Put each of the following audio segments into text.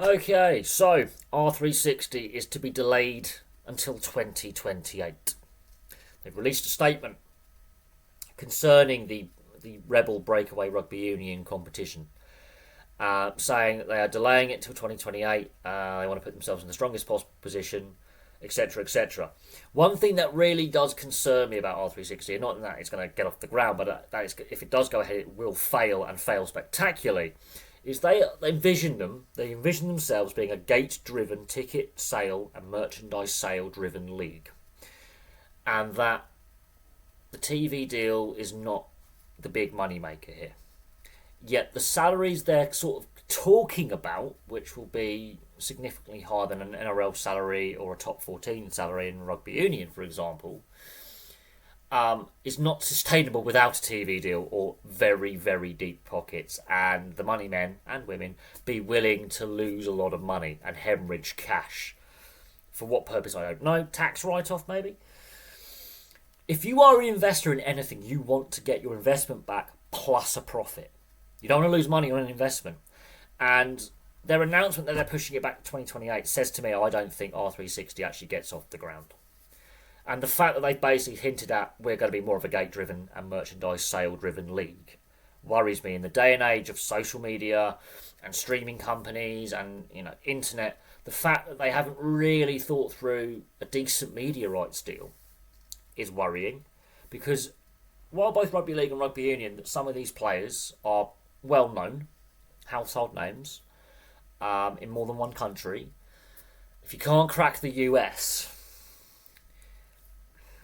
Okay, so R360 is to be delayed until 2028. They've released a statement concerning the Rebel Breakaway Rugby Union competition, saying that they are delaying it till 2028. They want to put themselves in the strongest possible position, etc., etc. One thing that really does concern me about R360, not that it's going to get off the ground, but that is, if it does go ahead, it will fail and fail spectacularly. Is they envision themselves being a gate-driven ticket sale and merchandise sale-driven league, and that the TV deal is not the big money maker here. Yet the salaries they're sort of talking about, which will be significantly higher than an NRL salary or a top 14 salary in rugby union, for example, is not sustainable without a TV deal or very, very deep pockets, and the money men and women be willing to lose a lot of money and hemorrhage cash. For what purpose, I don't know. Tax write-off, maybe? If you are an investor in anything, you want to get your investment back plus a profit. You don't want to lose money on an investment. And their announcement that they're pushing it back to 2028 says to me, I don't think R360 actually gets off the ground. And the fact that they've basically hinted at we're going to be more of a gate-driven and merchandise sale-driven league worries me. In the day and age of social media and streaming companies and internet, the fact that they haven't really thought through a decent media rights deal is worrying, because while both rugby league and rugby union, some of these players are well-known household names in more than one country. If you can't crack the US,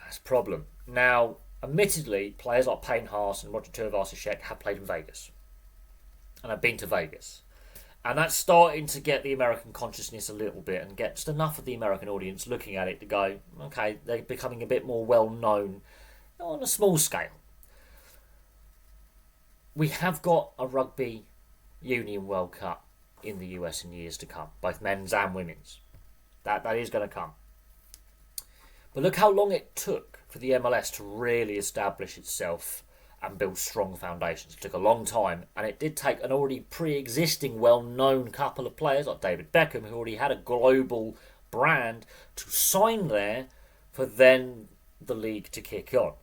that's a problem. Now, admittedly, players like Payne Haas and Roger Tuivasa-Sheck have played in Vegas and have been to Vegas. And that's starting to get the American consciousness a little bit and get just enough of the American audience looking at it to go, okay, they're becoming a bit more well-known on a small scale. We have got a Rugby Union World Cup in the US in years to come, both men's and women's. That is going to come. But look how long it took for the MLS to really establish itself and build strong foundations. It took a long time, and it did take an already pre-existing well-known couple of players like David Beckham, who already had a global brand, to sign there for then the league to kick on.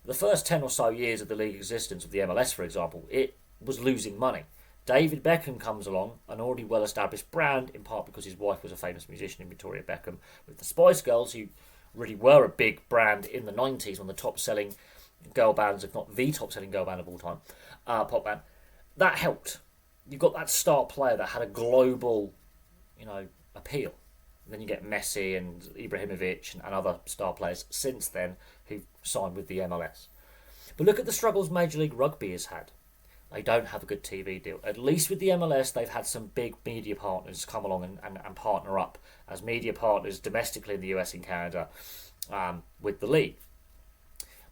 The first 10 or so years of the league existence of the MLS, for example, it was losing money. David Beckham comes along, an already well-established brand, in part because his wife was a famous musician in Victoria Beckham, with the Spice Girls, who really were a big brand in the 90s, one of the top-selling girl bands, if not the top-selling girl band of all time, pop band. That helped. You've got that star player that had a global, appeal. And then you get Messi and Ibrahimovic and other star players since then who've signed with the MLS. But look at the struggles Major League Rugby has had. They don't have a good TV deal. At least with the MLS, they've had some big media partners come along and partner up as media partners domestically in the US and Canada with the league.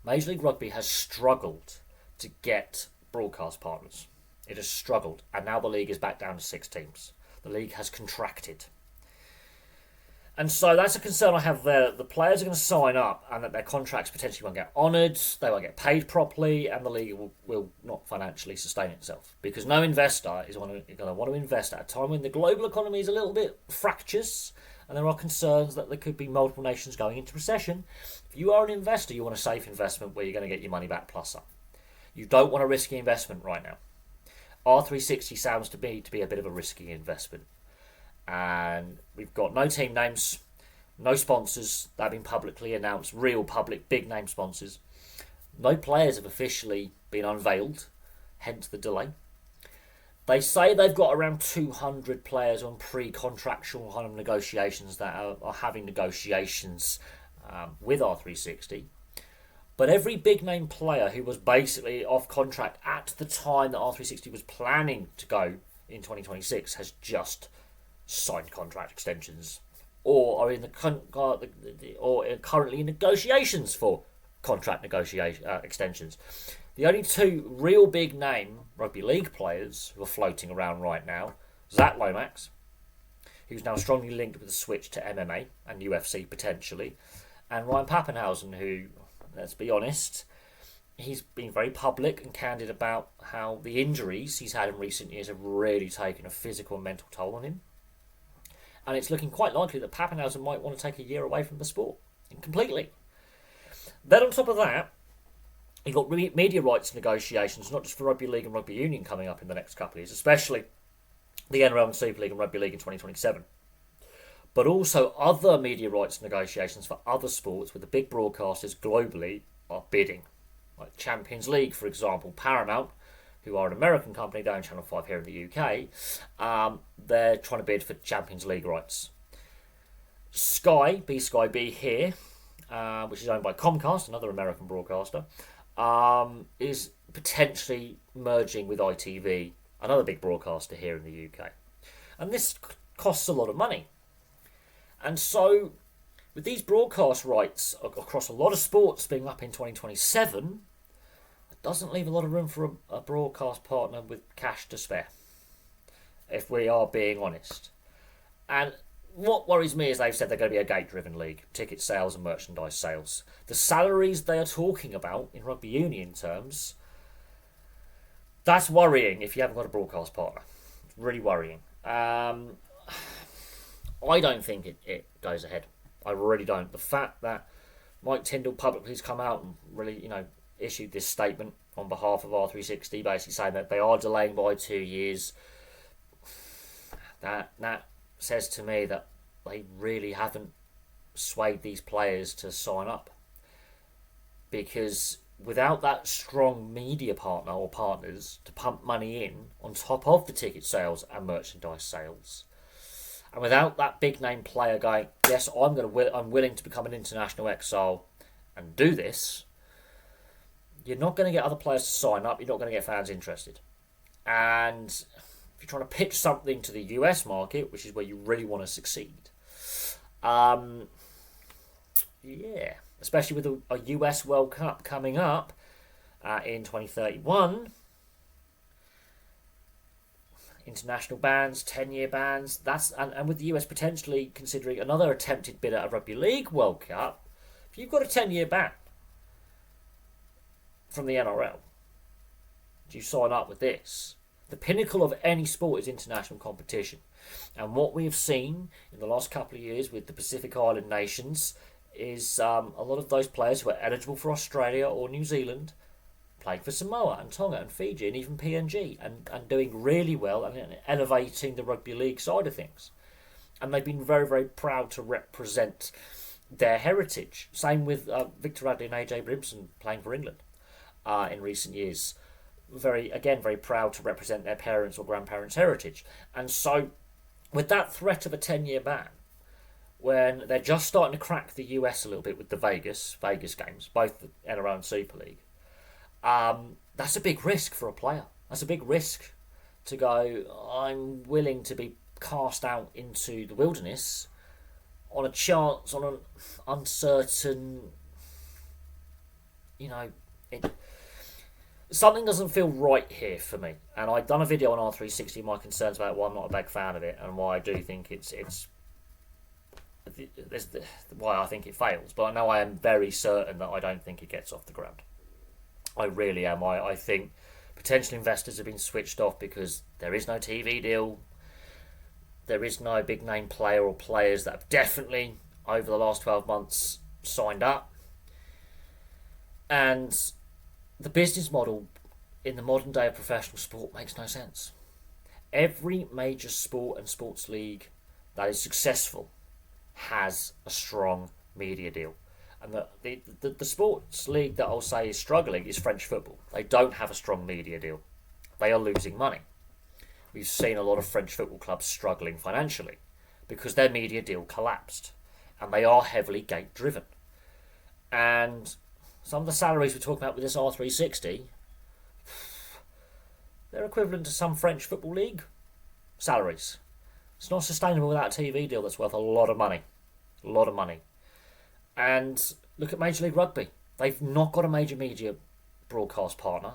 Major League Rugby has struggled to get broadcast partners. It has struggled, and now the league is back down to 6 teams. The league has contracted. And so that's a concern I have there. The players are going to sign up and that their contracts potentially won't get honoured, they won't get paid properly, and the league will not financially sustain itself. Because no investor is going to want to invest at a time when the global economy is a little bit fractious and there are concerns that there could be multiple nations going into recession. If you are an investor, you want a safe investment where you're going to get your money back plus up. You don't want a risky investment right now. R360 sounds to me to be a bit of a risky investment. And we've got no team names, no sponsors that have been publicly announced, real public big name sponsors. No players have officially been unveiled, hence the delay. They say they've got around 200 players on pre-contractual kind of negotiations that are having negotiations with R360. But every big name player who was basically off contract at the time that R360 was planning to go in 2026 has just signed contract extensions, or are in currently in negotiations for contract extensions. The only two real big name rugby league players who are floating around right now, Zach Lomax, who's now strongly linked with a switch to MMA and UFC potentially, and Ryan Pappenhausen, who, let's be honest, he's been very public and candid about how the injuries he's had in recent years have really taken a physical and mental toll on him. And it's looking quite likely that Pappenhausen might want to take a year away from the sport completely. Then on top of that, you've got media rights negotiations, not just for Rugby League and Rugby Union coming up in the next couple of years, especially the NRL and Super League and Rugby League in 2027. But also other media rights negotiations for other sports where the big broadcasters globally are bidding. Like Champions League, for example, Paramount, who are an American company, they own Channel 5 here in the UK, they're trying to bid for Champions League rights. Sky B here, which is owned by Comcast, another American broadcaster, is potentially merging with ITV, another big broadcaster here in the UK. And this costs a lot of money. And so, with these broadcast rights across a lot of sports being up in 2027, it doesn't leave a lot of room for a broadcast partner with cash to spare, if we are being honest. And what worries me is they've said they're going to be a gate-driven league, ticket sales and merchandise sales. The salaries they are talking about in rugby union terms, that's worrying if you haven't got a broadcast partner. It's really worrying. I don't think it goes ahead. I really don't. The fact that Mike Tyndall publicly has come out and really, issued this statement on behalf of R360, basically saying that they are delaying by 2 years, that says to me that they really haven't swayed these players to sign up. Because without that strong media partner or partners to pump money in on top of the ticket sales and merchandise sales, and without that big name player going, yes, I'm willing to become an international exile and do this, you're not going to get other players to sign up. You're not going to get fans interested. And if you're trying to pitch something to the US market, which is where you really want to succeed, especially with a US World Cup coming up in 2031. International bans, 10-year bans, and with the US potentially considering another attempted bid at a Rugby League World Cup, if you've got a 10-year ban from the NRL, do you sign up with this? The pinnacle of any sport is international competition. And what we have seen in the last couple of years with the Pacific Island nations is a lot of those players who are eligible for Australia or New Zealand playing for Samoa and Tonga and Fiji and even PNG and doing really well and elevating the rugby league side of things. And they've been very, very proud to represent their heritage. Same with Victor Radley and AJ Brimson playing for England in recent years. Very proud to represent their parents' or grandparents' heritage. And so, with that threat of a 10-year ban, when they're just starting to crack the US a little bit with the Vegas games, both the NRL and Super League, that's a big risk for a player. That's a big risk to go, I'm willing to be cast out into the wilderness on a chance, on an uncertain, something doesn't feel right here for me. And I've done a video on R360, my concerns about why I'm not a big fan of it and why I do think it's why I think it fails. But I know I am very certain that I don't think it gets off the ground. I really am. I think potential investors have been switched off because there is no TV deal. There is no big name player or players that have definitely, over the last 12 months, signed up. And the business model in the modern day of professional sport makes no sense. Every major sport and sports league that is successful has a strong media deal. And the sports league that I'll say is struggling is French football. They don't have a strong media deal. They are losing money. We've seen a lot of French football clubs struggling financially because their media deal collapsed. And they are heavily gate driven. And some of the salaries we're talking about with this R360, they're equivalent to some French football league salaries. It's not sustainable without a TV deal that's worth a lot of money. A lot of money. And look at Major League Rugby. They've not got a major media broadcast partner.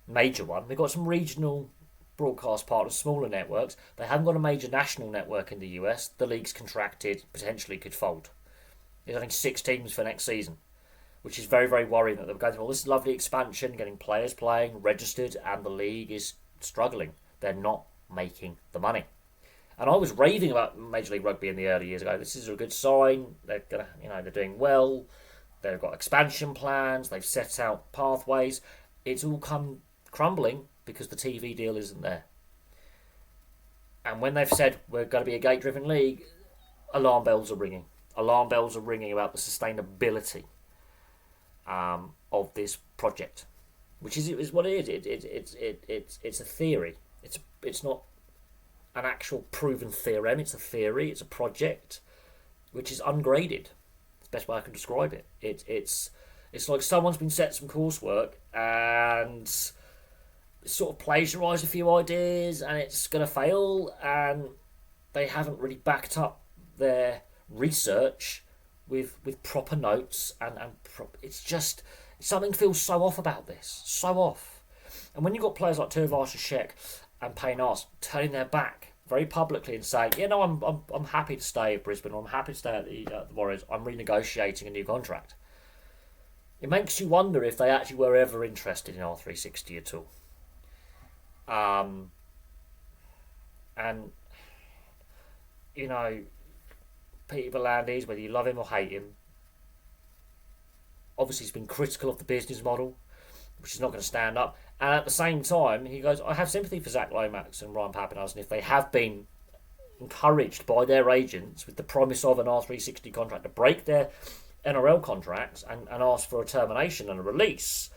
Major one. They've got some regional broadcast partners, smaller networks. They haven't got a major national network in the US. The league's contracted, potentially could fold. There's only 6 teams for next season, which is very, very worrying that they're going through all this lovely expansion, getting players playing, registered, and the league is struggling. They're not making the money. And I was raving about Major League Rugby in the early years ago. This is a good sign. They're gonna, they're doing well. They've got expansion plans. They've set out pathways. It's all come crumbling because the TV deal isn't there. And when they've said we're going to be a gate-driven league, alarm bells are ringing. Alarm bells are ringing about the sustainability of this project, which is what it is. It's a theory. It's not an actual proven theorem. It's a theory. It's a project which is ungraded. It's the best way I can describe it. It's like someone's been set some coursework and sort of plagiarised a few ideas, and it's going to fail, and they haven't really backed up their research with proper notes, and it's just something feels so off about this, so off. And when you've got players like Turvashashek and Paynas turning their back very publicly and saying, I'm happy to stay at Brisbane, or I'm happy to stay at the Warriors, I'm renegotiating a new contract. It makes you wonder if they actually were ever interested in R360 at all. And Peter V'landys, whether you love him or hate him, obviously he's been critical of the business model, which is not going to stand up. And at the same time, he goes, I have sympathy for Zach Lomax and Ryan Papenhuyzen if they have been encouraged by their agents with the promise of an R360 contract to break their NRL contracts and ask for a termination and a release,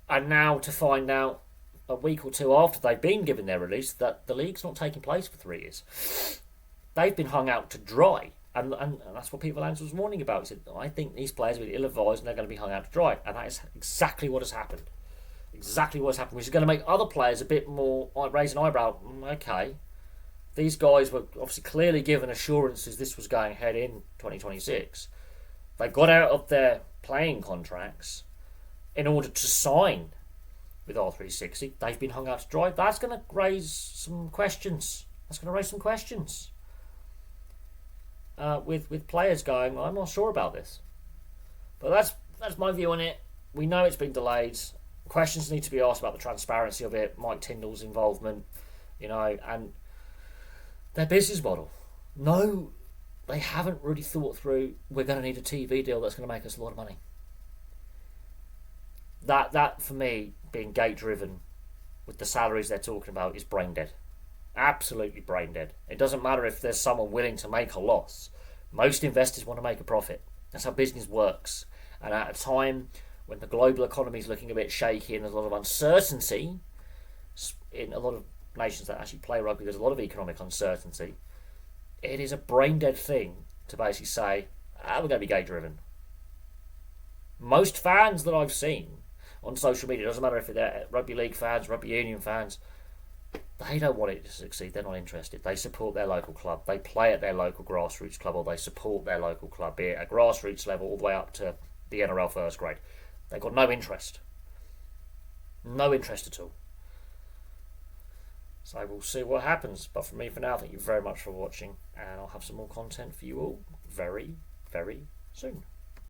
and now to find out a week or two after they've been given their release that the league's not taking place for 3 years. They've been hung out to dry, and that's what Peter V'landys was warning about. He said, I think these players will be ill-advised and they're going to be hung out to dry, and that is exactly what has happened. Exactly what's happened, which is going to make other players a bit more raise an eyebrow. Okay, these guys were obviously clearly given assurances this was going ahead in 2026. They got out of their playing contracts in order to sign with R360. They've been hung out to dry. That's going to raise some questions. With players going, I'm not sure about this. But that's my view on it. We know it's been delayed. Questions need to be asked about the transparency of it, Mike Tyndall's involvement, and their business model. No, they haven't really thought through, we're going to need a TV deal that's going to make us a lot of money. That for me, being gate driven with the salaries they're talking about, is brain dead. Absolutely brain dead. It doesn't matter if there's someone willing to make a loss. Most investors want to make a profit. That's how business works. And at a time when the global economy is looking a bit shaky and there's a lot of uncertainty in a lot of nations that actually play rugby, there's a lot of economic uncertainty. It is a brain dead thing to basically say, we're going to be gate driven. Most fans that I've seen on social media, doesn't matter if they're rugby league fans, rugby union fans, they don't want it to succeed. They're not interested. They support their local club. They play at their local grassroots club, or they support their local club, be it at grassroots level all the way up to the NRL first grade. They've got no interest. No interest at all. So we'll see what happens. But for me, for now, thank you very much for watching, and I'll have some more content for you all very, very soon.